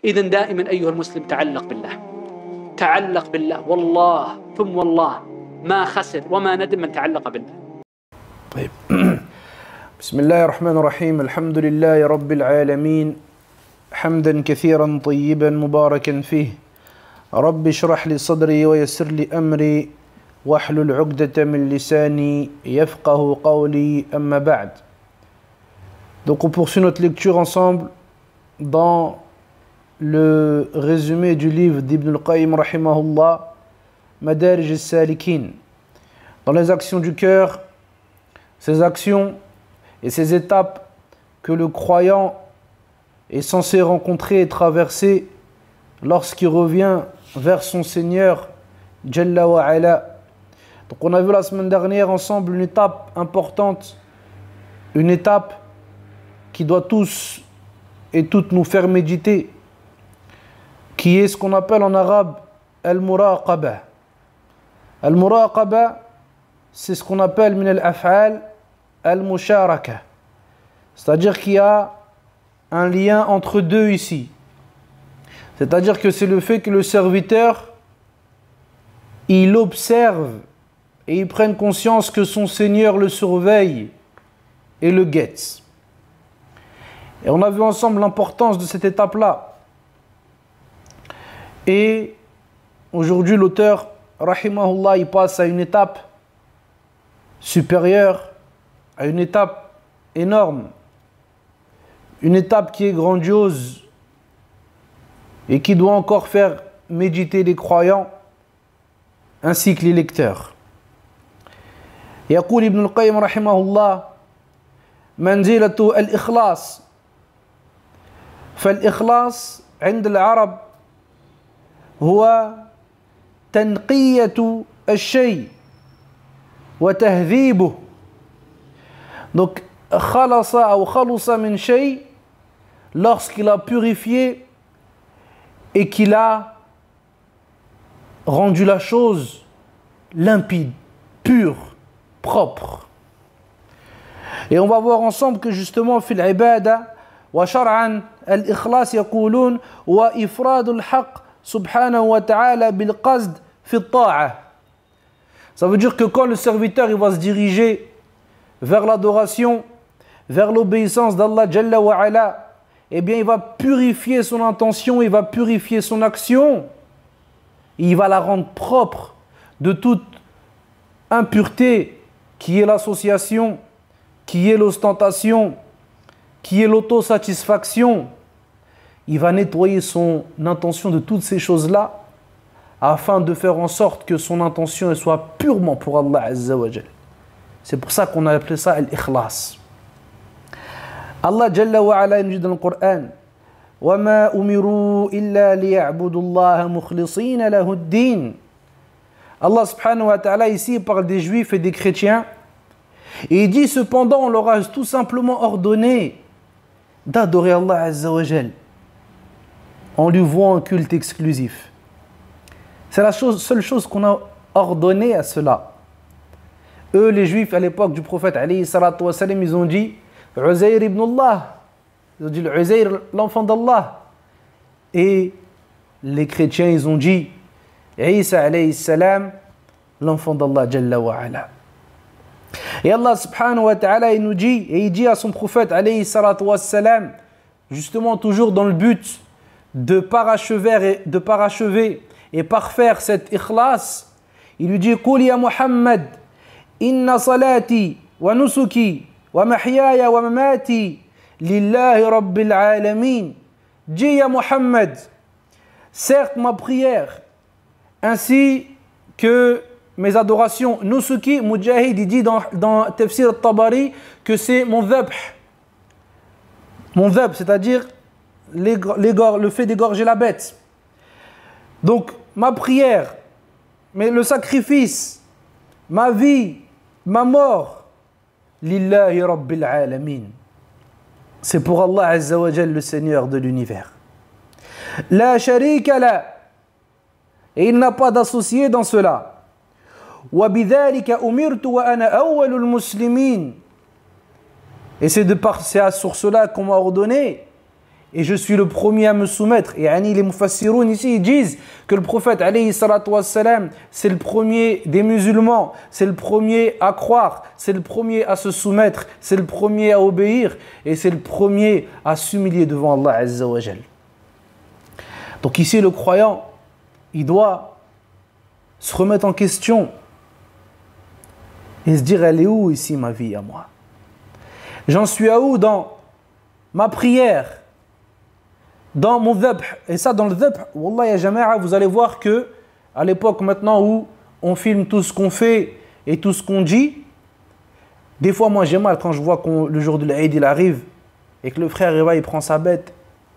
إذن دائما أيها المسلم تعلق بالله، تعلق بالله، والله ثم والله ما خسر وما ندم من تعلق بالله. طيب. بسم الله الرحمن الرحيم. الحمد لله رب العالمين، حمدا كثيرا طيبا مباركا فيه. رب اشرح لي صدري ويسر لي أمري واحلل عقدة من لساني يفقه قولي أما بعد. Donc on poursuit notre lecture ensemble dans le résumé du livre d'Ibn al-Qayyim rahimahullah, Madarij al-Salikin. Dans les actions du cœur, ces actions et ces étapes que le croyant est censé rencontrer et traverser lorsqu'il revient vers son Seigneur Jalla wa Ala. Donc on a vu la semaine dernière ensemble une étape importante, une étape qui doit tous et toutes nous faire méditer, qui est ce qu'on appelle en arabe al-muraqaba. Al-muraqaba, c'est ce qu'on appelle min al-af'al al-musharaka. C'est-à-dire qu'il y a un lien entre deux ici. C'est-à-dire que c'est le fait que le serviteur, il observe et il prenne conscience que son Seigneur le surveille et le guette. Et on a vu ensemble l'importance de cette étape-là. Et aujourd'hui, l'auteur, rahimahullah, il passe à une étape supérieure, à une étape énorme, une étape qui est grandiose et qui doit encore faire méditer les croyants ainsi que les lecteurs. يقول ابن القيم رحمه الله: منزلة الإخلاص. فالإخلاص عند العرب هو تنقية الشيء وتهذيبه. Donc خلص أو خلص من شيء, lorsqu'il a purifié et qu'il a rendu la chose limpide, pure, propre. Et on va voir ensemble que justement في العبادة وشرعا الإخلاص يقولون وإفراد الحق سبحانه وتعالى بالقصد في الطاعة. Ça veut dire que quand le serviteur il va se diriger vers l'adoration, vers l'obéissance d'Allah Jalla wa Ala, eh bien il va purifier son intention, il va purifier son action, il va la rendre propre de toute impureté qui est l'association, qui est l'ostentation, qui est l'autosatisfaction. Il va nettoyer son intention de toutes ces choses-là afin de faire en sorte que son intention soit purement pour Allah Azza wa Jal. C'est pour ça qu'on a appelé ça al-ikhlas. Allah Jalla wa Ala nous dit dans le Coran: وَمَا أُمِرُوا إِلَّا لِيَعْبُدُوا اللَّهَ مُخْلِصِينَ لَهُ الدِّينَ. Allah subhanahu wa ta'ala ici parle des juifs et des chrétiens. Et il dit cependant on leur a tout simplement ordonné d'adorer Allah Azza wa Jal en lui vouant un culte exclusif. C'est la seule chose qu'on a ordonné à cela. Eux, les juifs à l'époque du prophète alayhi salatu wa salam, ils ont dit Uzair ibn Allah. Ils ont dit Uzair, l'enfant d'Allah. Et les chrétiens, ils ont dit Isa alayhi salam, l'enfant d'Allah Jalla wa Ala. Et Allah subhanahu wa ta'ala, il nous dit, et il dit à son prophète alayhi salatu wa salam, justement toujours dans le but de parachever et parfaire cet ikhlas, il lui dit Qul ya Muhammad, inna salati wa nusuki wa mahyaya wa mamati lillahi rabbil alamin. Dis ya Muhammad, certes ma prière ainsi que mes adorations, nusuki, Mujahid il dit dans Tafsir al-Tabari que c'est mon dhabh, c'est-à-dire le fait d'égorger la bête. Donc ma prière, mais le sacrifice, ma vie, ma mort, lillahi rabbil alamin, c'est pour Allah Azza wa Jal, le Seigneur de l'univers. La sharika la, et il n'a pas d'associé dans cela. وَبِذَلِكَ أُمِرْتُ وَأَنَا أَوَّلُ الْمُسْلِمِينَ. Et c'est sur cela qu'on m'a ordonné et je suis le premier à me soumettre. Et les mufassiroun ici, ils disent que le prophète, alayhi salatu wassalam, c'est le premier des musulmans, c'est le premier à croire, c'est le premier à se soumettre, c'est le premier à obéir, et c'est le premier à s'humilier devant Allah Azza wa Jal. Donc ici, le croyant, il doit se remettre en question et se dire, elle est où ici ma vie à moi? J'en suis à où dans ma prière, dans mon dhabh? Et ça, dans le dhabh, wallah ya jama'a, vous allez voir que à l'époque maintenant où on filme tout ce qu'on fait et tout ce qu'on dit, des fois moi j'ai mal quand je vois que le jour de l'Aïd il arrive et que le frère il prend sa bête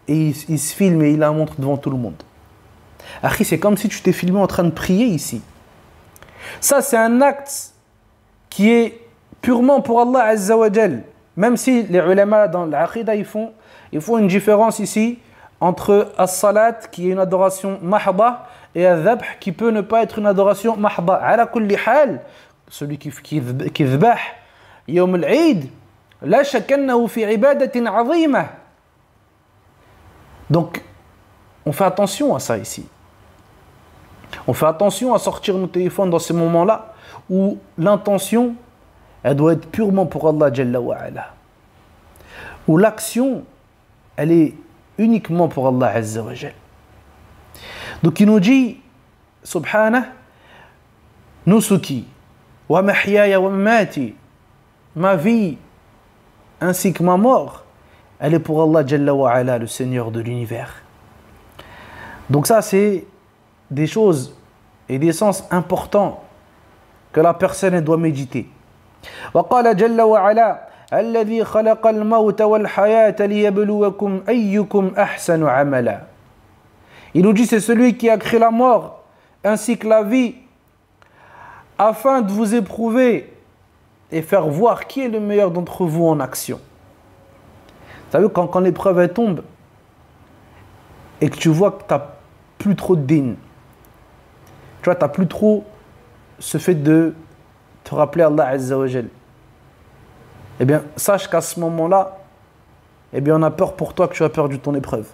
et il se filme et il la montre devant tout le monde. Akhi, c'est comme si tu t'es filmé en train de prier ici. Ça, c'est un acte qui est purement pour Allah Azza wa Jal. Même si les ulama dans l'aqida ils font une différence ici entre as-salat qui est une adoration mahda et al-dhabh qui peut ne pas être une adoration mahda. Ala kulli hal, celui qui dhbah yawm al-Eid, la shakka annahu fi ibadatin 'azimah. Donc, on fait attention à ça ici. On fait attention à sortir nos téléphones dans ces moments-là où l'intention, elle doit être purement pour Allah Jalla wa Ala. Où l'action, elle est uniquement pour Allah Azza wa Jal. Donc il nous dit, subhanah, nusuki, wa mahyaya wa mamati, ma vie ainsi que ma mort, elle est pour Allah Jalla wa Ala, le Seigneur de l'univers. Donc ça, c'est des choses et des sens importants que la personne doit méditer. وقال جل وعلا الذي خلق الموت والحياة ليبلوكم أيكم أحسن عملا. Il nous dit, c'est celui qui a créé la mort ainsi que la vie afin de vous éprouver et faire voir qui est le meilleur d'entre vous en action. Vous savez, quand l'épreuve elle tombe et que tu vois que tu n'as plus trop de dînes, tu vois, tu n'as plus trop ce fait de te rappeler Allah Azza wa Jal. Eh bien, sache qu'à ce moment-là, eh bien, on a peur pour toi que tu as perdu ton épreuve.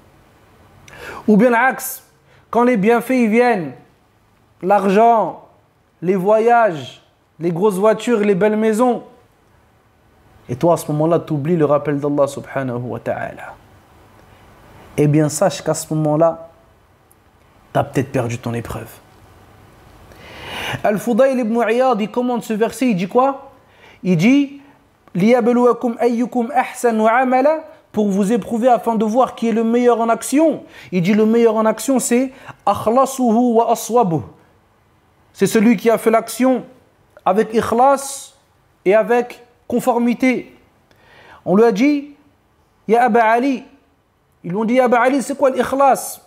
Ou bien l'axe, quand les bienfaits ils viennent, l'argent, les voyages, les grosses voitures, les belles maisons, et toi à ce moment-là, tu oublies le rappel d'Allah subhanahu wa ta'ala. Eh bien, sache qu'à ce moment-là, tu as peut-être perdu ton épreuve. Al-Fudayl ibn Iyad, il commente ce verset, il dit quoi? Il dit لِيَبْلُوَكُمْ أَيُّكُمْ أَحْسَنُ عَمَلًا, pour vous éprouver afin de voir qui est le meilleur en action. Il dit le meilleur en action, c'est أَخْلَصُهُ وَأَصْوَبُهُ. C'est celui qui a fait l'action avec ikhlas et avec conformité. On lui a dit Ya Aba Ali. Ils lui ont dit Aba Ali, c'est quoi l'ikhlas?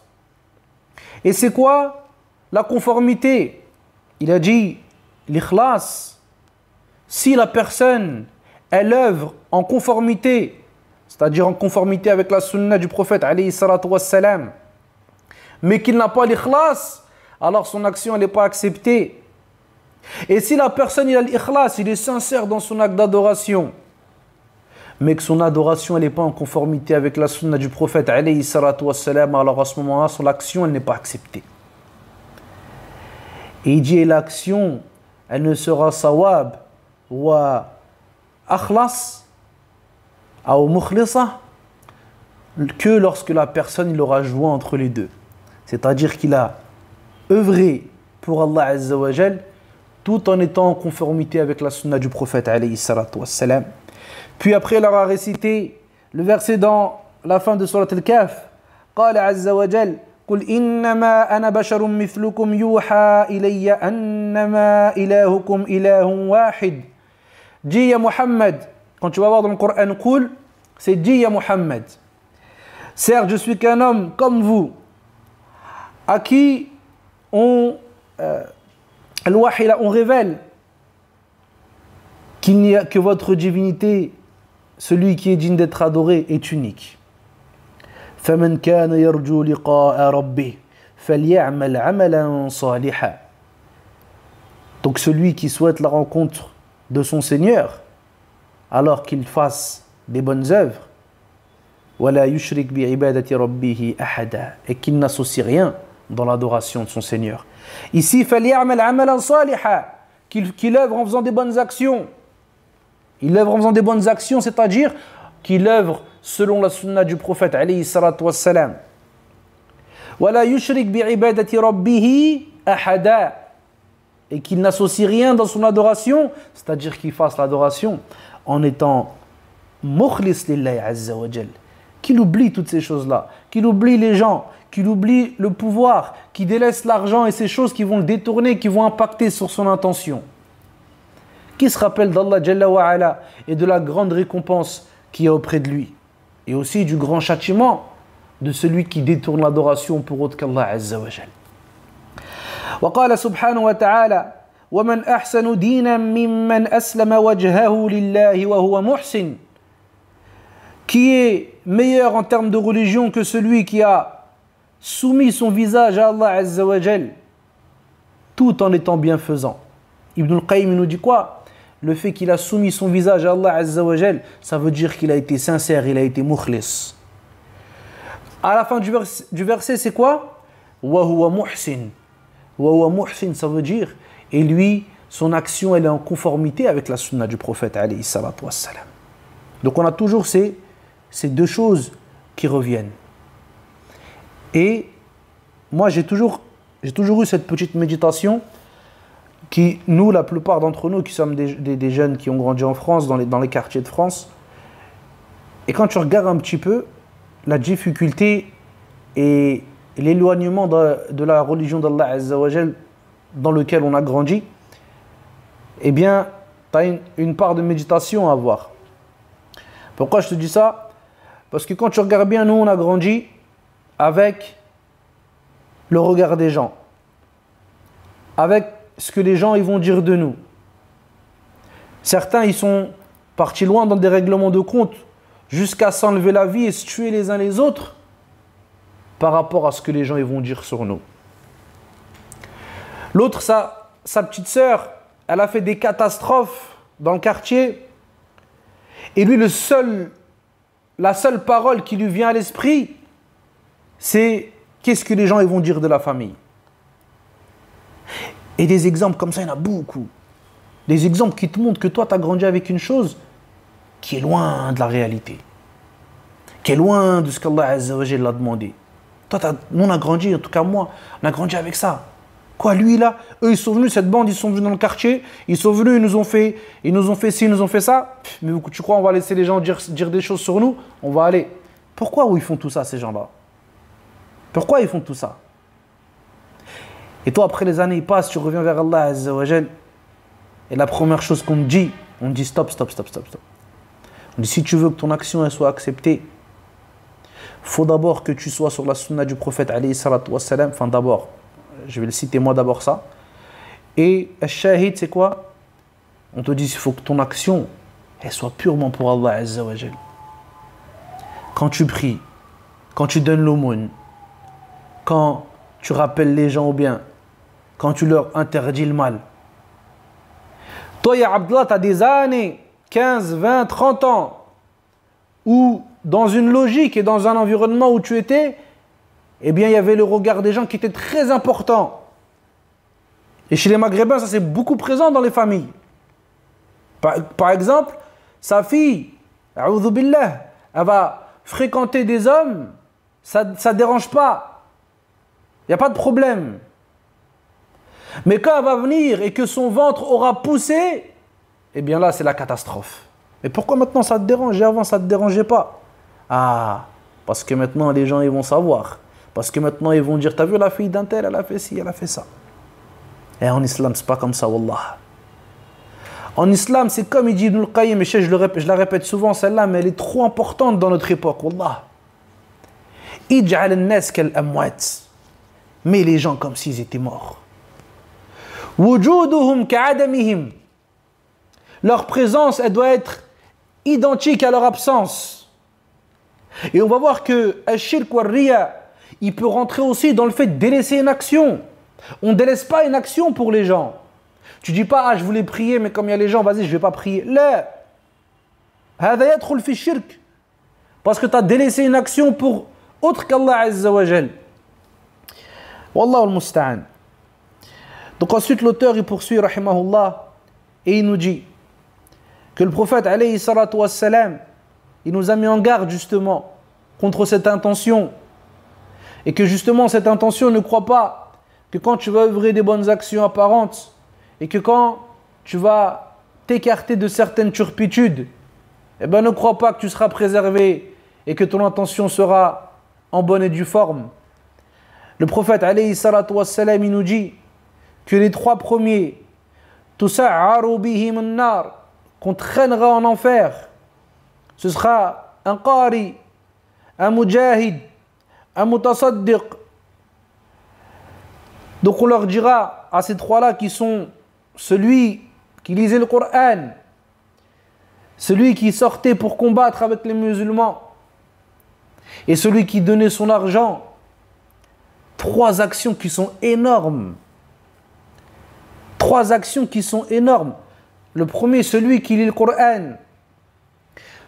Et c'est quoi la conformité? Il a dit l'ikhlas, si la personne elle œuvre en conformité, c'est-à-dire en conformité avec la sunna du prophète alayhi salatu wassalam, mais qu'il n'a pas l'ikhlas, alors son action n'est pas acceptée. Et si la personne il a l'ikhlas, il est sincère dans son acte d'adoration, mais que son adoration n'est pas en conformité avec la sunna du prophète alayhi salatu wassalam, alors à ce moment-là, son action elle n'est pas acceptée. Et il dit, l'action, elle ne sera sawab wa akhlas ou mukhlisa que lorsque la personne il aura joué entre les deux. C'est-à-dire qu'il a œuvré pour Allah Azza wa Jal tout en étant en conformité avec la sunna du prophète alayhi salatu wassalam. Puis après il aura récité le verset dans la fin de Surat Al-Kahf. Qala Azza wa Jal قل إنما أنا بشر مثلكم يوحى إلي أنما إلهكم إله واحد. Dis ya Muhammad, quand tu vas voir dans le Coran Qul, c'est dis ya Muhammad. Certes, je suis qu'un homme comme vous, à qui on révèle qu'il n'y a que votre divinité, celui qui est digne d'être adoré, est unique. فمن كان يرجو لقاء ربه فليعمل عملا صالحا. Donc celui qui souhaite la rencontre de son Seigneur, alors qu'il fasse des bonnes œuvres. وَلَا يُشْرِكْ بِعِبَادَةِ رَبِّهِ أَحَدًا, et qu'il n'associe rien dans l'adoration de son Seigneur. Ici, فَلْيَعْمَلْ عَمَلًا صَالِحًا, qu'il œuvre en faisant des bonnes actions. Il œuvre en faisant des bonnes actions, c'est-à-dire qu'il œuvre selon la sunna du prophète alayhi salatu wassalam. وَلَا يُشْرِكْ بِعِبَادَةِ رَبِّهِ أَحَدًا, et qu'il n'associe rien dans son adoration, c'est-à-dire qu'il fasse l'adoration en étant mukhlis lillahi azza wa jal, qu'il oublie toutes ces choses-là, qu'il oublie les gens, qu'il oublie le pouvoir, qu'il délaisse l'argent et ces choses qui vont le détourner, qui vont impacter sur son intention. Qui se rappelle d'Allah Jalla wa Ala et de la grande récompense qui est auprès de lui, et aussi du grand châtiment de celui qui détourne l'adoration pour autre qu'Allah azza wa jal. وقال سبحانه وتعالى ومن أحسن دينا ممن أسلم وجهه لله وهو محسن, qui est meilleur en termes de religion que celui qui a soumis son visage à Allah Azza wa Jal tout en étant bienfaisant. Ibn al-Qayyim nous dit quoi? Le fait qu'il a soumis son visage à Allah Azza wa Jal, ça veut dire qu'il a été sincère, il a été mukhlis. À la fin du verset, c'est quoi? Wa huwa muhsin. Wa huwa muhsin, ça veut dire, et lui, son action, elle est en conformité avec la sunna du prophète alayhi salatu wassalam. Donc on a toujours ces deux choses qui reviennent. Et moi, j'ai toujours eu cette petite méditation qui, nous, la plupart d'entre nous, qui sommes des jeunes qui ont grandi en France, dans les quartiers de France, et quand tu regardes un petit peu la difficulté et l'éloignement de la religion d'Allah Azza wa Jal dans lequel on a grandi, eh bien, tu as une part de méditation à avoir. Pourquoi je te dis ça? Parce que quand tu regardes bien, nous, on a grandi avec le regard des gens, avec ce que les gens ils vont dire de nous. Certains, ils sont partis loin dans des règlements de compte jusqu'à s'enlever la vie et se tuer les uns les autres par rapport à ce que les gens ils vont dire sur nous. L'autre, sa petite sœur, elle a fait des catastrophes dans le quartier et lui, la seule parole qui lui vient à l'esprit, c'est qu'est-ce que les gens ils vont dire de la famille. Et des exemples comme ça, il y en a beaucoup. Des exemples qui te montrent que toi, tu as grandi avec une chose qui est loin de la réalité, qui est loin de ce qu'Allah Azza wa Jalla a demandé. Toi, nous, on a grandi, en tout cas moi, on a grandi avec ça. Quoi, lui là, eux ils sont venus, cette bande, ils sont venus dans le quartier, ils sont venus, ils nous ont fait ci, ils nous ont fait ça. Mais tu crois on va laisser les gens dire des choses sur nous? On va aller. Pourquoi ils font tout ça, ces gens-là? Pourquoi ils font tout ça? Et toi, après les années, ils passent, tu reviens vers Allah Azza wa Jal, et la première chose qu'on me dit, on me dit stop. On dit si tu veux que ton action elle soit acceptée, faut d'abord que tu sois sur la sunna du prophète alayhi salatu wassalam. Enfin d'abord, je vais le citer moi d'abord ça. Et al-shahid c'est quoi? On te dit il faut que ton action elle soit purement pour Allah Azza wa Jal. Quand tu pries, quand tu donnes l'aumône, quand tu rappelles les gens au bien, quand tu leur interdis le mal. Toi, ya Abdullah, tu as des années, 15, 20, 30 ans, où dans une logique et dans un environnement où tu étais, eh bien, il y avait le regard des gens qui était très important. Et chez les Maghrébins, ça c'est beaucoup présent dans les familles. Par exemple, sa fille, a'udhu billah, elle va fréquenter des hommes, ça ne dérange pas. Il n'y a pas de problème. Mais quand elle va venir et que son ventre aura poussé, eh bien là, c'est la catastrophe. Mais pourquoi maintenant ça te dérange et avant ça ne te dérangeait pas? Ah, parce que maintenant les gens ils vont savoir. Parce que maintenant ils vont dire, t'as vu la fille d'un tel, elle a fait ci, elle a fait ça. Et en islam, c'est pas comme ça, wallah. En islam, c'est comme il dit Ibn al-Qayyim, et je la répète souvent celle-là, mais elle est trop importante dans notre époque, wallah. Ij'al an-nas kal-amwat. Mais les gens comme s'ils étaient morts. Wujuduhum ka'adamihim. Leur présence, elle doit être identique à leur absence. Et on va voir que al-shirk wa riya, il peut rentrer aussi dans le fait de délaisser une action. On ne délaisse pas une action pour les gens. Tu dis pas, ah je voulais prier, mais comme il y a les gens, vas-y, je ne vais pas prier. Là, هذا يدخل في الشرك parce que tu as délaissé une action pour autre qu'Allah Azza wa Jal. Wallahu al-musta'an. Donc ensuite l'auteur il poursuit rahimahullah et il nous dit que le prophète alayhi salatu wassalam, il nous a mis en garde justement contre cette intention, et que justement cette intention, ne croit pas que quand tu vas œuvrer des bonnes actions apparentes et que quand tu vas t'écarter de certaines turpitudes, eh ben ne crois pas que tu seras préservé et que ton intention sera en bonne et due forme. Le prophète alayhi salatu wassalam, il nous dit que les trois premiers, tusa'aru bihim an-nar, qu'on traînera en enfer, ce sera un qari, un mujahid, un mutasaddiq. Donc on leur dira à ces trois-là qui sont celui qui lisait le Coran, celui qui sortait pour combattre avec les musulmans et celui qui donnait son argent, trois actions qui sont énormes. Trois actions qui sont énormes. Le premier, celui qui lit le Coran.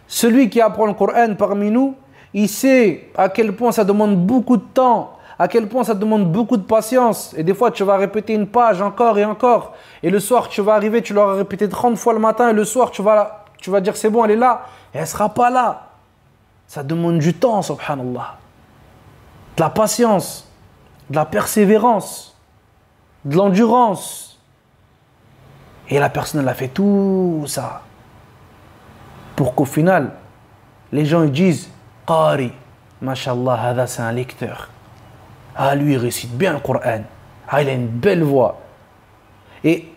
Celui qui apprend le Coran parmi nous, il sait à quel point ça demande beaucoup de temps, à quel point ça demande beaucoup de patience. Et des fois, tu vas répéter une page encore et encore. Et le soir, tu vas arriver, tu l'auras répété 30 fois le matin. Et le soir, tu vas dire c'est bon, elle est là. Et elle ne sera pas là. Ça demande du temps, subhanallah. De la patience, de la persévérance, de l'endurance. Et la personne, elle a fait tout ça pour qu'au final, les gens ils disent Qari, mashallah, hada c'est un lecteur. Ah, lui il récite bien le Coran. Ah, il a une belle voix. Et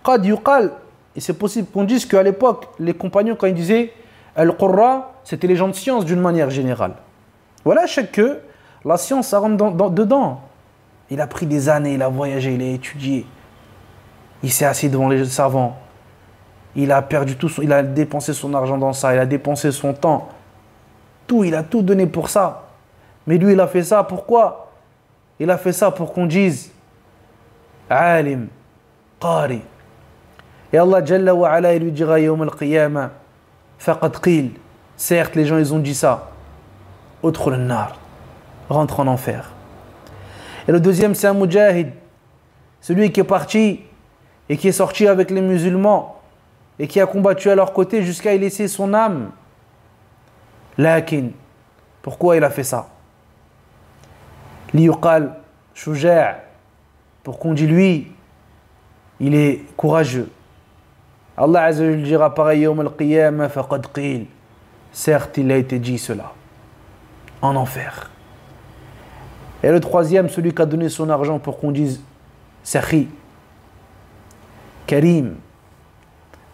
qad yuqal, et c'est possible qu'on dise qu'à l'époque, les compagnons, quand ils disaient Al-Qurra, c'était les gens de science d'une manière générale. Voilà, chaque que la science, ça rentre dedans. Il a pris des années, il a voyagé, il a étudié. Il s'est assis devant les savants. Il a perdu tout, il a dépensé son argent dans ça, il a dépensé son temps. Tout, il a tout donné pour ça. Mais lui, il a fait ça, pourquoi? Il a fait ça pour qu'on dise Alim, Qari. Et Allah Jalla wa Ala, il lui dira Yawm al-Qiyamah, Faqad qil. Certes, les gens, ils ont dit ça. Udkhul an-nar. Rentre en enfer. Et le deuxième, c'est un mujahid. Celui qui est parti et qui est sorti avec les musulmans et qui a combattu à leur côté jusqu'à y laisser son âme. Lakin, pourquoi il a fait ça? Liyuqal shuja', pour qu'on dise lui, il est courageux. Allah Azza wa Jalla dira pareil Yawm al-Qiyamah faqad qil. Certes, il a été dit cela. En enfer. Et le troisième, celui qui a donné son argent pour qu'on dise Sakhi, Karim,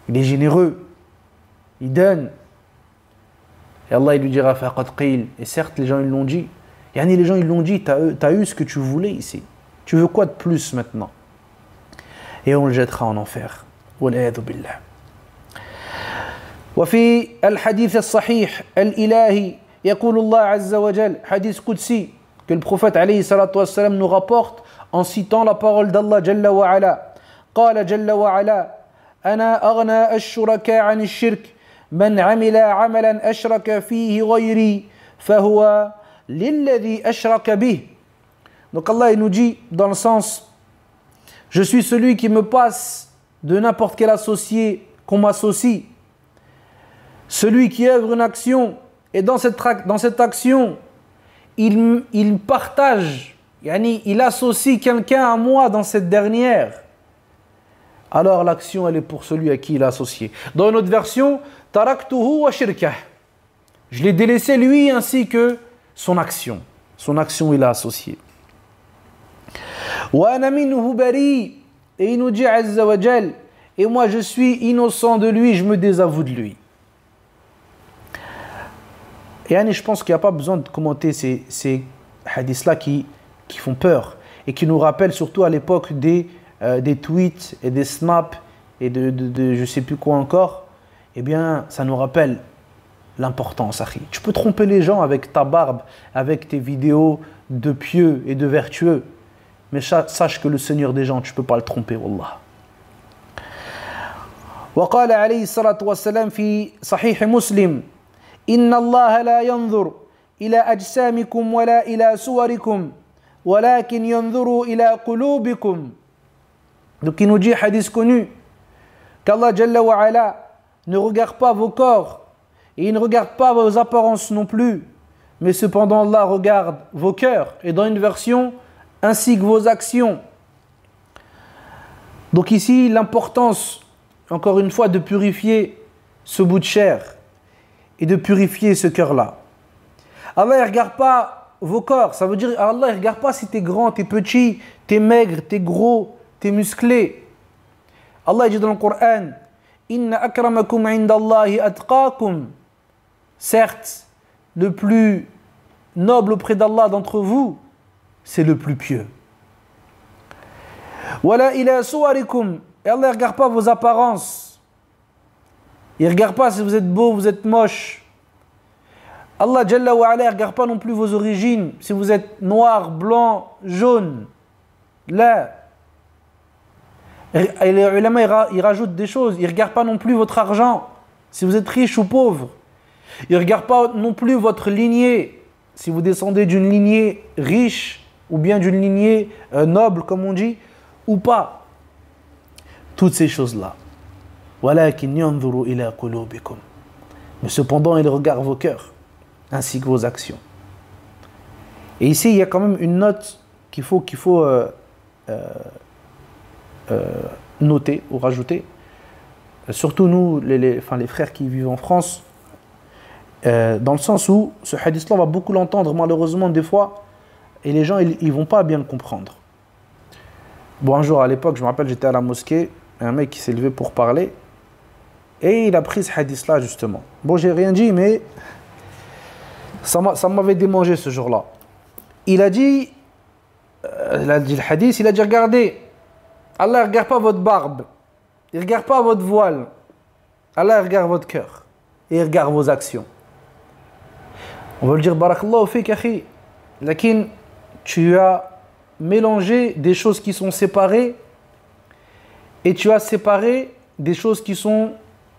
il est généreux, il donne. Et Allah il lui dira faqad qil. Et certes, les gens ils l'ont dit. Les gens ils l'ont dit, t'as eu ce que tu voulais ici. Tu veux quoi de plus maintenant? Et on le jettera en enfer. Wal'iyadu billah. وفي الحديث الصحيح الإلهي يقول الله عز وجل حديث قدسي que le prophète alayhi salatu wassalam nous rapporte en citant la parole d'Allah Jalla wa Ala. قال جل وعلا أنا أغنى الشركاء عن الشرك من عمل عملا أشرك فيه غيري فهو للذي أشرك به. Donc Allah il nous dit dans le sens je suis celui qui me passe de n'importe quel associé qu'on m'associe. Celui qui œuvre une action et dans cette action il partage, il associe quelqu'un à moi dans cette dernière. Alors l'action elle est pour celui à qui il a associé. Dans une autre version, taraktuhu wa shirkah. Je l'ai délaissé lui ainsi que son action. Son action il a associé. Wa ana minhu bari. Et il nous dit Azza wa Jal, et moi je suis innocent de lui, je me désavoue de lui. Et je pense qu'il n'y a pas besoin de commenter ces hadiths-là qui font peur et qui nous rappellent surtout à l'époque des tweets et des snaps et de je ne sais plus quoi encore. Eh bien, ça nous rappelle l'importance, akhi. Tu peux tromper les gens avec ta barbe, avec tes vidéos de pieux et de vertueux. Mais sache que le Seigneur des gens, tu ne peux pas le tromper, wallah. وقال عليه الصلاة والسلام في صحيح مسلم Inna Allah la yanzur ila ajsamikum wa la ila suwarikum walakin yanzuru ila qulubikum. Donc il nous dit, hadith connu, qu'Allah Jalla wa Ala ne regarde pas vos corps et il ne regarde pas vos apparences non plus, mais cependant Allah regarde vos cœurs, et dans une version, ainsi que vos actions. Donc ici, l'importance, encore une fois, de purifier ce bout de chair et de purifier ce cœur-là. Allah ne regarde pas vos corps, ça veut dire Allah ne regarde pas si tu es grand, tu es petit, tu es maigre, tu es gros, tu es musclé. Allah dit dans le Coran, Inna akramakum indallahi atqakum. Certes, le plus noble auprès d'Allah d'entre vous, c'est le plus pieux. Wala ila suwarikum. Et Allah ne regarde pas vos apparences. Il ne regarde pas si vous êtes beau, vous êtes moche. Allah Jalla wa Ala ne regarde pas non plus vos origines, si vous êtes noir, blanc, jaune. Là. Et les ulama, ils rajoutent des choses. Il ne regarde pas non plus votre argent, si vous êtes riche ou pauvre. Il ne regarde pas non plus votre lignée, si vous descendez d'une lignée riche ou bien d'une lignée noble, comme on dit, ou pas. Toutes ces choses-là. وَلَكِنْ يَنْظُرُ إِلَىٰ قُلُوبِكُمْ. Mais cependant, il regarde vos cœurs, ainsi que vos actions. Et ici, il y a quand même une note qu'il faut noter ou rajouter. Surtout nous, les frères qui vivent en France, dans le sens où ce hadith-là, on va beaucoup l'entendre malheureusement des fois, et les gens, ils vont pas bien le comprendre. Bon, un jour à l'époque, je me rappelle, j'étais à la mosquée, un mec qui s'est levé pour parler, et il a pris ce hadith-là justement. Bon, j'ai rien dit, mais ça m'avait démangé ce jour-là. Il a dit le hadith, il a dit, regardez, Allah ne regarde pas votre barbe, il ne regarde pas votre voile, Allah regarde votre cœur, et il regarde vos actions. On va lui dire, barakallahu fik, akhi, lakin tu as mélangé des choses qui sont séparées, et tu as séparé des choses qui sont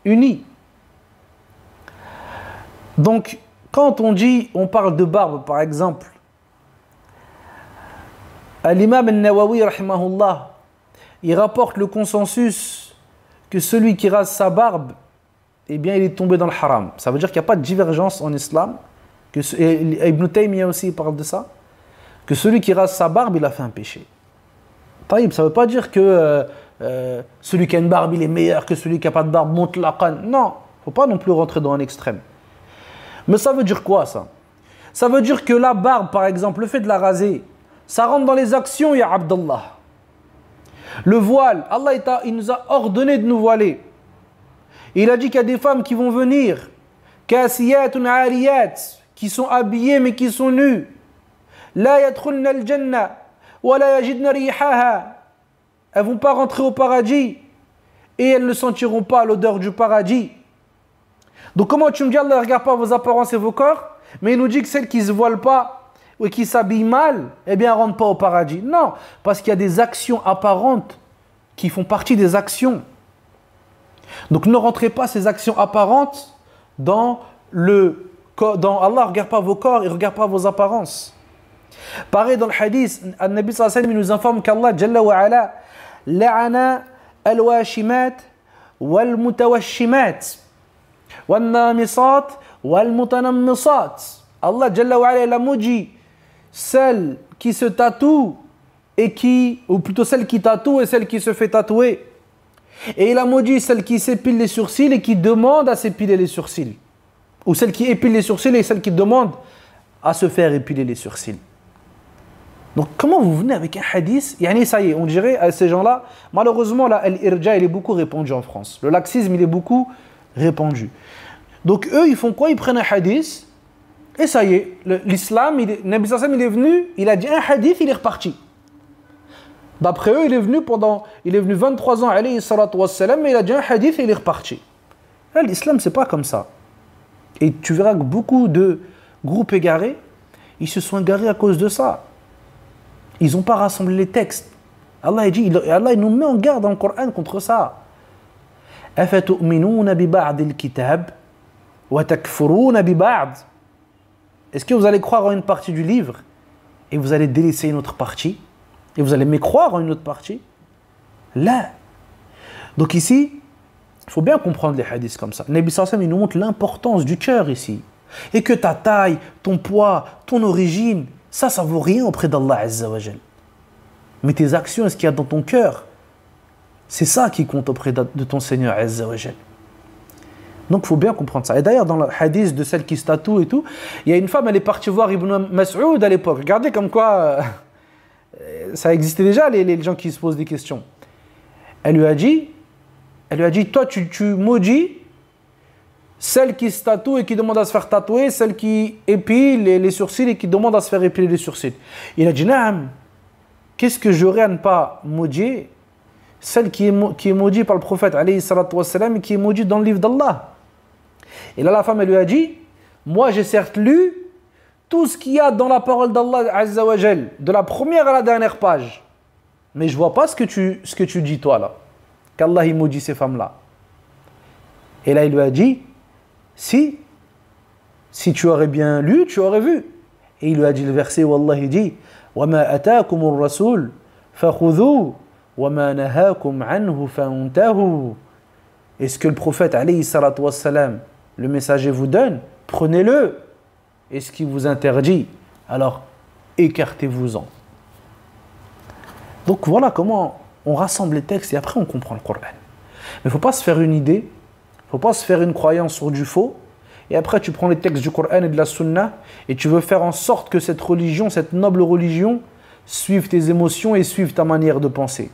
unies. Donc, quand on parle de barbe, par exemple, l'imam al-Nawawi, rahimahullah, il rapporte le consensus que celui qui rase sa barbe, eh bien, il est tombé dans le haram. Ça veut dire qu'il n'y a pas de divergence en islam. Et Ibn Taymiyyah aussi parle de ça. Que celui qui rase sa barbe, il a fait un péché. Taïb, ça ne veut pas dire que celui qui a une barbe, il est meilleur que celui qui n'a pas de barbe, monte la canne. Non, il ne faut pas non plus rentrer dans un extrême. Mais ça veut dire quoi, ça? Ça veut dire que la barbe, par exemple, le fait de la raser, ça rentre dans les actions, ya Abdallah. Le voile, Allah il nous a ordonné de nous voiler. Il a dit qu'il y a des femmes qui vont venir, kasiyatun ariyat, qui sont habillées mais qui sont nues. La yadkhulna al-jannah wa la yajidna rihaha. Elles ne vont pas rentrer au paradis et elles ne sentiront pas l'odeur du paradis. Donc comment tu me dis, Allah ne regarde pas vos apparences et vos corps, mais il nous dit que celles qui ne se voilent pas ou qui s'habillent mal, eh bien, ne rentrent pas au paradis. Non, parce qu'il y a des actions apparentes qui font partie des actions. Donc ne rentrez pas ces actions apparentes dans Allah ne regarde pas vos corps, il ne regarde pas vos apparences. Pareil dans le hadith, An-Nabi sallallahu alayhi wa sallam nous informe qu'Allah Jalla wa Ala la'ana al-washimat wal-mutawashimat wal-namisat wal-mutanammisat. Allah Jalla wa Ala il a maudit celle qui se tatoue ou plutôt celle qui tatoue et celle qui se fait tatouer. Et il a maudit celle qui s'épile les sourcils et qui demande à s'épiler les sourcils. Ou celle qui épile les sourcils et celle qui demande à se faire épiler les sourcils. Donc comment vous venez avec un hadith? Yani ça y est, on dirait à ces gens-là, malheureusement là, l'irja il est beaucoup répandu en France. Le laxisme il est beaucoup répandu. Donc eux ils font quoi? Ils prennent un hadith et ça y est, l'islam, Nabi Sassam il est venu, il a dit un hadith, il est reparti. D'après eux, il est venu 23 ans, alayhi salatu wassalam, mais il a dit un hadith et il est reparti. L'islam, c'est pas comme ça. Et tu verras que beaucoup de groupes égarés, ils se sont égarés à cause de ça. Ils n'ont pas rassemblé les textes. Allah il nous met en garde dans le Coran contre ça. أَفَتُؤْمِنُونَ بِبَعْضِ الْكِتَابِ وَتَكْفُرُونَ بِبَعْضٍ. Est-ce que vous allez croire en une partie du livre et vous allez délaisser une autre partie et vous allez mécroire en une autre partie? Là. Donc ici, il faut bien comprendre les hadiths comme ça. Le Nabi sallallahu alayhi wa sallam, il nous montre l'importance du cœur ici. Et que ta taille, ton poids, ton origine, ça vaut rien auprès d'Allah Azza wa Jal. Mais tes actions et ce qu'il y a dans ton cœur, c'est ça qui compte auprès de ton Seigneur Azza wa Jal. Donc il faut bien comprendre ça. Et d'ailleurs, dans le hadith de celle qui se tatoue et tout, il y a une femme, elle est partie voir Ibn Mas'ud à l'époque. Regardez comme quoi ça existait déjà, les gens qui se posent des questions. Elle lui a dit, toi tu maudis celle qui se tatoue et qui demande à se faire tatouer, celle qui épile les sourcils et qui demande à se faire épiler les sourcils. Il a dit, Naam, qu'est-ce que j'aurais à ne pas maudire celle qui est maudite par le prophète alayhi salatu wassalam et qui est maudite dans le livre d'Allah. Et là la femme elle lui a dit, moi j'ai certes lu tout ce qu'il y a dans la parole d'Allah Azza wa Jal, de la première à la dernière page, mais je vois pas ce que tu dis toi là, qu'Allah il maudit ces femmes là. Et là il lui a dit, si tu aurais bien lu, tu aurais vu. Et il lui a dit le verset où Allah il dit, وَمَا أَتَاكُمُ الرَّسُولُ فَخُذُوهُ وَمَا نَهَاكُمْ عَنْهُ فَانْتَهُوا. Et ce que le prophète alayhi salatu wassalam, le messager vous donne, prenez-le. Et ce qui vous interdit, alors écartez-vous-en. Donc voilà comment on rassemble les textes et après on comprend le Coran. Mais il ne faut pas se faire une idée, il ne faut pas se faire une croyance sur du faux, et après tu prends les textes du Coran et de la Sunna, et tu veux faire en sorte que cette religion, cette noble religion, suive tes émotions et suive ta manière de penser.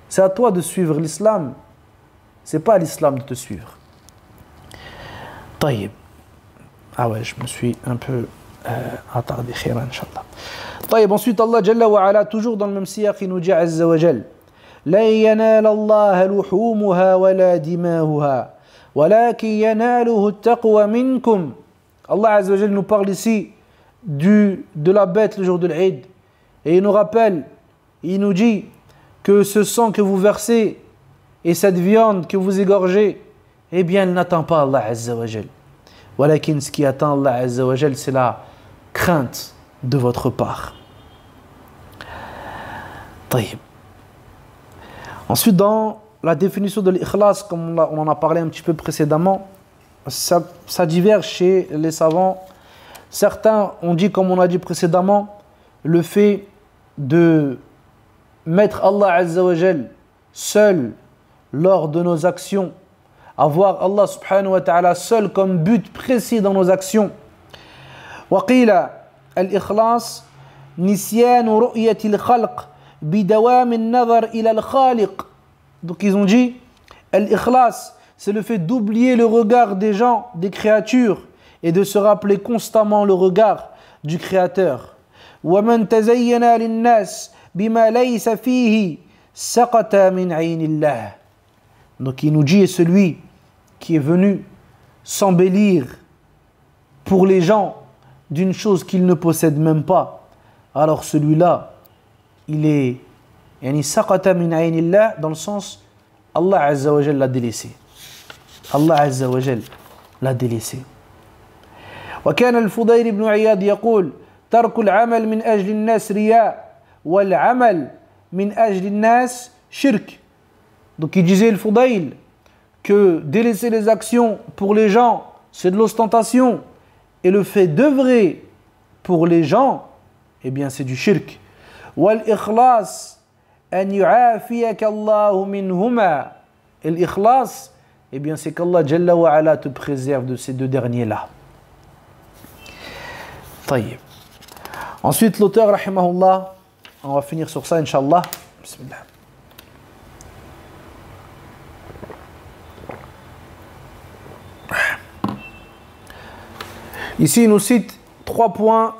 C'est à toi de suivre l'islam, c'est pas à l'islam de te suivre. Taïb. Ah ouais, je me suis un peu attardé, khairan, inshallah. Taïb, ensuite Allah Jalla wa Ala, toujours dans le même siyaq, il nous dit Azza wa Jal, لَن يَنَالَ اللَّهَ لُحُومُهَا وَلَا دِمَاؤُهَا وَلَكِنْ يَنَالُهُ التَّقْوَى مِنْكُمْ. Allah Azza wa Jal nous parle ici de la bête le jour de l'Eid. Et il nous rappelle, il nous dit que ce sang que vous versez et cette viande que vous égorgez, eh bien, elle n'atteint pas Allah Azza wa Jal. Walakin, ce qui atteint Allah Azza wa Jal, c'est la crainte de votre part. Taïb. Ensuite, dans la définition de l'ikhlas, comme on en a parlé un petit peu précédemment, ça diverge chez les savants. Certains ont dit, comme on a dit précédemment, le fait de mettre Allah Azza wa Jal seul lors de nos actions, avoir Allah subhanahu wa ta'ala seul comme but précis dans nos actions. وقيل الإخلاص نسيان رؤية الخلق بدوام النظر إلى الخالق. Donc ils ont dit, l'ikhlas, c'est le fait d'oublier le regard des gens, des créatures, et de se rappeler constamment le regard du Créateur. ومن تزين للناس بما ليس فيه سقط من عين الله. Donc il nous dit, celui qui est venu s'embellir pour les gens d'une chose qu'il ne possède même pas, alors celui-là, il est yani saqata min aynillah, dans le sens Allah Azza wa Jal l'a délaissé. Allah Azza wa Jal l'a délaissé. وكان الفضيل بن عياض يقول ترك العمل من أجل الناس رياء والعمل من أجل الناس شرك. Donc il disait le Fudayl que délaisser les actions pour les gens, c'est de l'ostentation, et le fait d'œuvrer pour les gens, eh bien c'est du shirk. وَالْإِخْلَاص أَنْ يُعَافِيَكَ اللَّهُ مِنْهُمَا. Et l'ikhlas, eh bien c'est qu'Allah Jalla wa Ala te préserve de ces deux derniers-là. طيب. Ensuite l'auteur, rahimahullah, on va finir sur ça, inshallah. Bismillah. Ici, il nous cite 3 points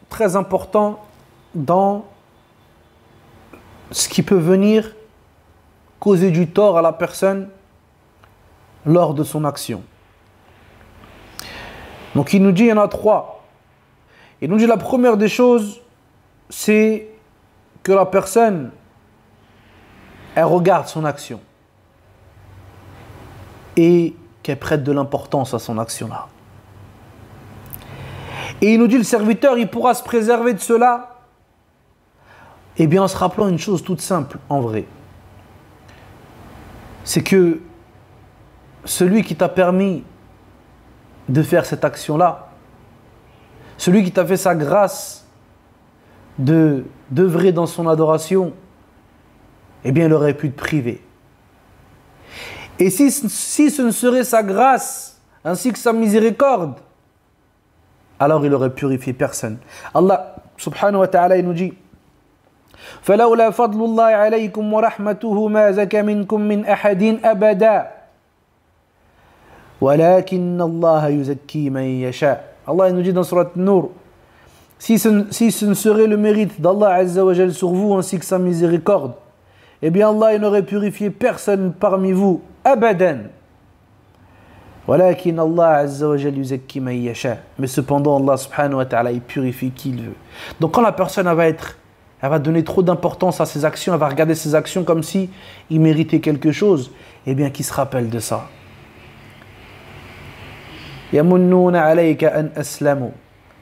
très importants dans ce qui peut venir causer du tort à la personne lors de son action. Donc, il nous dit, il y en a 3. Il nous dit, la première des choses, c'est que la personne, elle regarde son action et qu'elle prête de l'importance à son action-là. Et il nous dit, le serviteur, il pourra se préserver de cela. Eh bien, en se rappelant une chose toute simple, en vrai. C'est que celui qui t'a permis de faire cette action-là, celui qui t'a fait sa grâce d'œuvrer dans son adoration, eh bien, il aurait pu te priver. Et si ce ne serait sa grâce, ainsi que sa miséricorde, alors il aurait purifié personne. Allah subhanahu wa ta'ala, il nous dit فَلَوْلَا فَضْلُ اللَّهِ عَلَيْكُمْ وَرَحْمَتُهُ مَا زَكَى مِنْكُمْ مِنْ أَحَدٍ أَبَدًا وَلَكِنَّ اللَّهَ يُزَكِّي مَنْ يَشَاءُ. Allah il nous dit dans Surat An-Nur, si ce ne serait le mérite d'Allah Azza wa Jal sur vous ainsi que sa miséricorde, eh bien Allah il n'aurait purifié personne parmi vous, abadan. ولكن الله عز وجل يزكي من يشاء. Mais cependant Allah subhanahu wa ta'ala il purifie qui il veut. Donc quand la personne elle va donner trop d'importance à ses actions, elle va regarder ses actions comme si il méritait quelque chose, eh bien qu'il se rappelle de ça. يمنون عليك أن أسلموا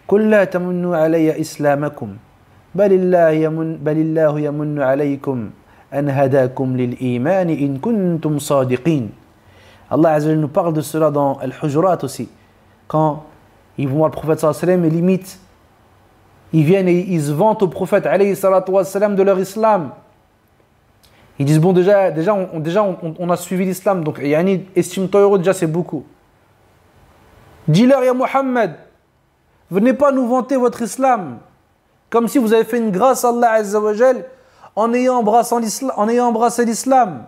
قل لا تمنوا علي إسلامكم بل الله يمن عليكم أن هداكم للإيمان إن كنتم صادقين. Allah Azza wa Jalla nous parle de cela dans Al-Hujurat aussi. Quand ils vont voir le prophète sallallahu alayhi wa sallam et limite, ils viennent et ils se vantent au prophète alayhi salatu wa sallam de leur islam. Ils disent bon déjà on a suivi l'islam, donc yani, estime-toi heureux, déjà c'est beaucoup. Dis-leur ya Muhammad, venez pas nous vanter votre islam comme si vous avez fait une grâce à Allah Azza wa Jalla en ayant embrassé l'islam.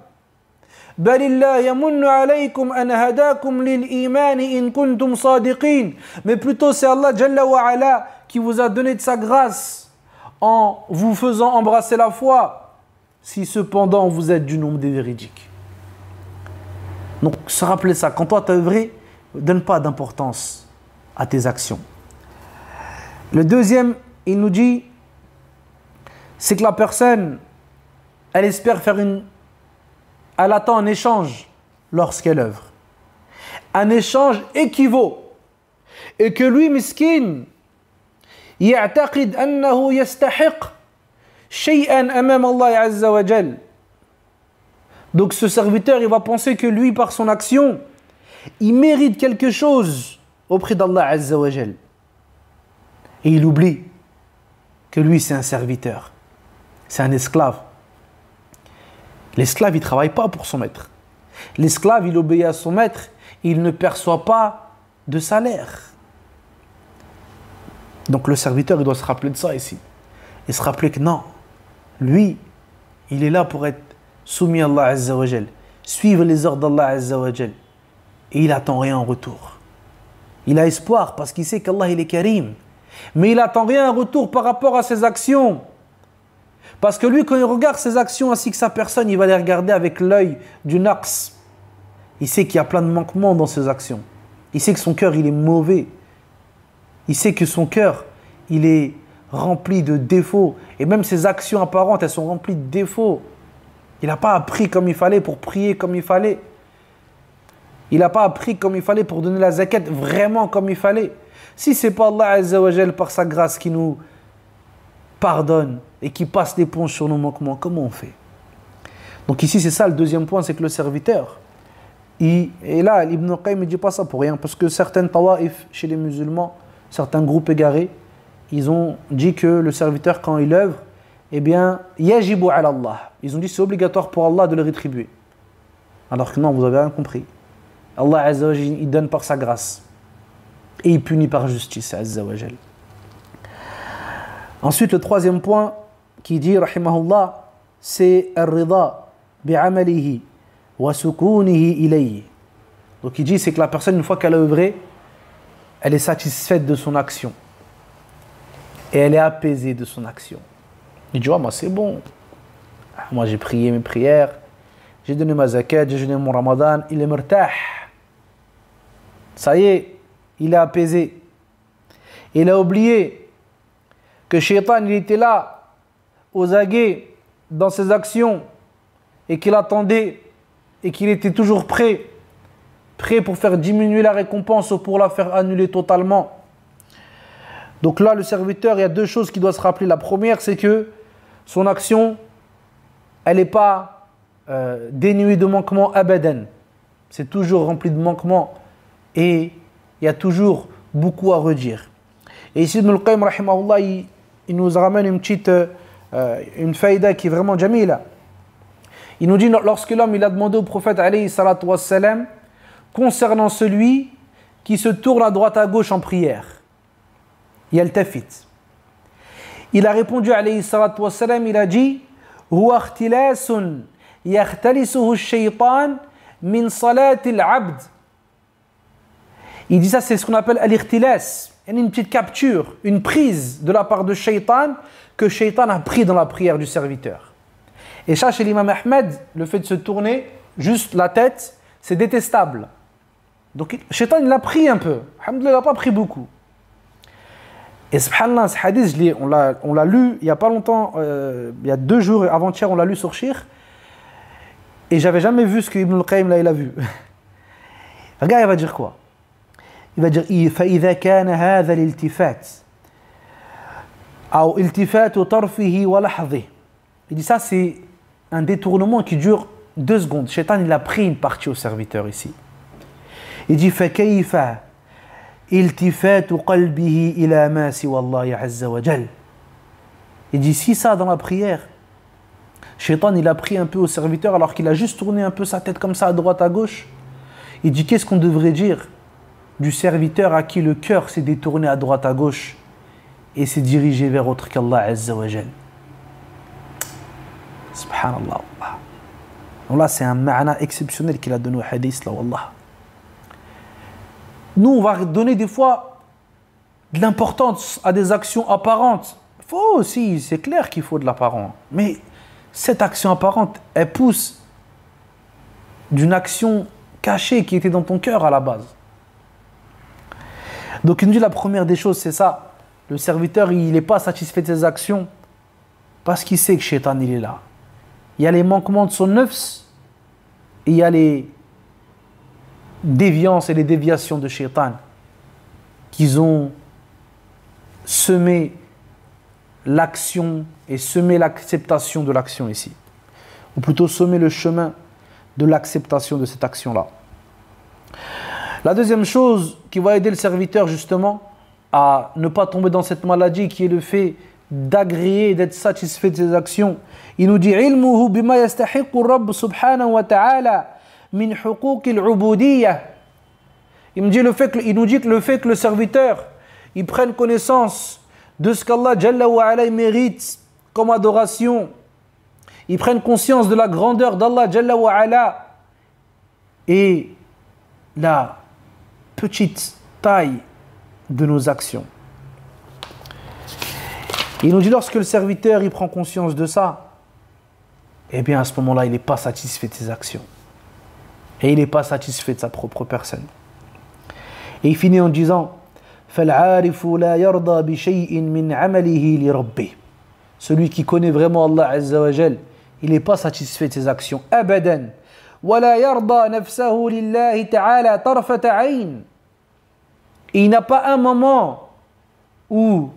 بل الله يمن عليكم أن هداكم للإيمان إن كنتم صادقين. Mais plutôt c'est Allah Jalla wa Ala qui vous a donné de sa grâce en vous faisant embrasser la foi, si cependant vous êtes du nombre des véridiques. Donc se rappeler ça, quand toi tu as œuvré, donne pas d'importance à tes actions. Le deuxième, il nous dit, c'est que la personne, elle espère faire elle attend un échange lorsqu'elle œuvre. Un échange équivaut. Et que lui, miskin, يعتقد أنه يستحق شيئا أمام الله عز وجل. Donc ce serviteur, il va penser que lui, par son action, il mérite quelque chose auprès d'Allah Azza wa Jal. Et il oublie que lui, c'est un serviteur. C'est un esclave. L'esclave, il ne travaille pas pour son maître. L'esclave, il obéit à son maître. Il ne perçoit pas de salaire. Donc le serviteur, il doit se rappeler de ça ici. Et se rappeler que non, lui, il est là pour être soumis à Allah Azza wa Jal. Suivre les ordres d'Allah Azza wa Jal. Et il n'attend rien en retour. Il a espoir parce qu'il sait qu'Allah, il est Karim. Mais il n'attend rien en retour par rapport à ses actions. Parce que lui, quand il regarde ses actions ainsi que sa personne, il va les regarder avec l'œil du naqs. Il sait qu'il y a plein de manquements dans ses actions. Il sait que son cœur, il est mauvais. Il sait que son cœur, il est rempli de défauts. Et même ses actions apparentes, elles sont remplies de défauts. Il n'a pas appris comme il fallait pour prier comme il fallait. Il n'a pas appris comme il fallait pour donner la zakat vraiment comme il fallait. Si ce n'est pas Allah Azza wa Jal par sa grâce qui nous pardonne et qui passe l'éponge sur nos manquements, comment on fait? Donc ici c'est ça le deuxième point, c'est que le serviteur, et là Ibn Qayyim ne dit pas ça pour rien, parce que certaines tawa'if chez les musulmans, certains groupes égarés, ils ont dit que le serviteur quand il œuvre, eh bien yajibu ala Allah, ils ont dit c'est obligatoire pour Allah de le rétribuer, alors que non, vous avez rien compris. Allah Azza wa Jal, il donne par sa grâce et il punit par justice Azza wa Jal. Ensuite, le troisième point qui dit, rahimahullah, c'est ar-rida bi'amalihi wa sukunihi ilayhi. Donc il dit, c'est que la personne, une fois qu'elle a œuvré, elle est satisfaite de son action. Et elle est apaisée de son action. Il dit, oh, moi c'est bon. Moi j'ai prié mes prières, j'ai donné ma zakat, j'ai jeûné mon ramadan, il est murtah. Ça y est, il est apaisé. Il a oublié que Shaitan, il était là, aux aguets, dans ses actions, et qu'il attendait, et qu'il était toujours prêt pour faire diminuer la récompense ou pour la faire annuler totalement. Donc là, le serviteur, il y a deux choses qu'il doit se rappeler. La première, c'est que son action, elle n'est pas dénuée de manquements abadan. C'est toujours rempli de manquements et il y a toujours beaucoup à redire. Et ici, Ibn al-Qayyim, rahimahullah, il nous ramène une faïda qui est vraiment jamila. Il nous dit, lorsque l'homme il a demandé au prophète alayhi salatu wassalam concernant celui qui se tourne à droite à gauche en prière, yaltafit. Il a répondu alayhi salatu wassalam, il a dit huwa ikhtilasun yakhtalisuhu ash-shaytan min salati al-abd. Il dit ça, c'est ce qu'on appelle al-ikhtilas, une petite capture, une prise de la part de shaytan que shaytan a pris dans la prière du serviteur. Et ça, chez l'imam Ahmed, le fait de se tourner juste la tête, c'est détestable. Donc, shaytan, il l'a pris un peu. Alhamdoulilah, il n'a pas pris beaucoup. Et subhanallah, ce hadith, on l'a lu il n'y a pas longtemps, il y a 2 jours avant-hier, on l'a lu sur Shir. Et j'avais jamais vu ce que Ibn al-Qayyim là, il a vu. Regarde, il va dire quoi? Il va dire فَإِذَا كَانَ هَذَا الِالْتِفَاتِ أو التفات طرفه ولحظه. Il dit ça, c'est un détournement qui dure 2 secondes. Shaitan, il a pris une partie au serviteur ici. Il dit فَكَيْفَ التفات قلبه إلى ما سوى الله عز وجل. Il dit si ça dans la prière, Shaitan, il a pris un peu au serviteur alors qu'il a juste tourné un peu sa tête comme ça à droite à gauche. Il dit qu'est-ce qu'on devrait dire du serviteur à qui le cœur s'est détourné à droite à gauche et s'est dirigé vers autre qu'Allah Azza wa Jal. Subhanallah. Donc là, c'est un ma'na exceptionnel qu'il a donné au hadith, là, wallah. Nous, on va donner des fois de l'importance à des actions apparentes. Il faut aussi, c'est clair qu'il faut de l'apparent. Mais cette action apparente, elle pousse d'une action cachée qui était dans ton cœur à la base. Donc, il nous dit la première des choses, c'est ça. Le serviteur, il n'est pas satisfait de ses actions parce qu'il sait que Shaitan, il est là. Il y a les manquements de son nafs et il y a les déviances et les déviations de Shaitan qui ont semé l'action et semé l'acceptation de l'action ici. Ou plutôt semé le chemin de l'acceptation de cette action-là. La deuxième chose qui va aider le serviteur justement à ne pas tomber dans cette maladie qui est le fait d'agréer et d'être satisfait de ses actions. Il nous dit ilmuhu bima yastahiqu rabb subhanahu wa ta'ala min huquq al-ubudiyya. Il nous dit que le fait que le serviteur il prenne connaissance de ce qu'Allah Jalla wa ala mérite comme adoration, il prenne conscience de la grandeur d'Allah Jalla wa ala et la petite taille de nos actions. Il nous dit lorsque le serviteur il prend conscience de ça, eh bien à ce moment-là, il n'est pas satisfait de ses actions. Et il n'est pas satisfait de sa propre personne. Et il finit en disant فَالْعَارِفُ لَا يَرْضَى بِشَيْءٍ مِّنْ عَمَلِهِ لِرَبِّهِ. Celui qui connaît vraiment Allah Azza wa Jal, il n'est pas satisfait de ses actions. أَبَدًا وَلَا يَرْضَى نَفْسَهُ لِلَّهِ تَعَالَى طَرْفَةَ عَيْنٍ. Et il n'a pas un moment où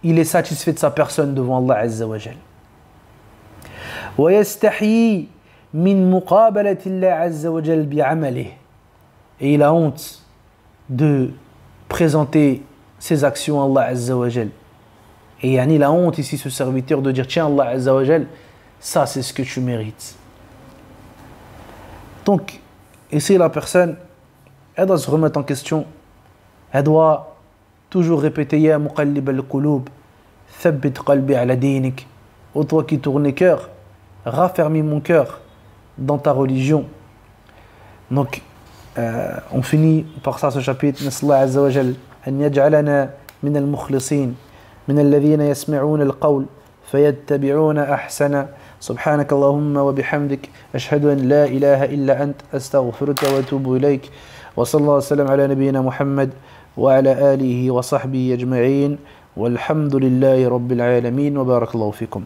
il est satisfait de sa personne devant Allah Azza wa Jal. وَيَسْتَحْيِي مِنْ مُقَابَلَةِ اللَّهِ عَزَّ وَجَلَّ بِعَمَلِهِ. Et il a honte de présenter ses actions à Allah Azza wa Jal. Et il a honte ici, ce serviteur, de dire tiens Allah Azza wa Jal, ça c'est ce que tu mérites. Donc, ici la personne, elle doit se remettre en question. Elle doit toujours répéter Ya muqallib al-qulub, thabbit qalbi ala dinik. Ô toi qui tournes les cœurs, raffermis mon cœur dans ta religion. Donc, on finit par ça ce chapitre. Nas'Allah Azza wa Jal an yaj'alana min al-mukhlisin, min alladhina yasma'una al-qawl fayattabi'una ahsana. سبحانك اللهم وبحمدك أشهد أن لا إله إلا أنت أستغفرك وأتوب إليك وصلى الله وسلم على نبينا محمد وعلى آله وصحبه أجمعين والحمد لله رب العالمين وبارك الله فيكم.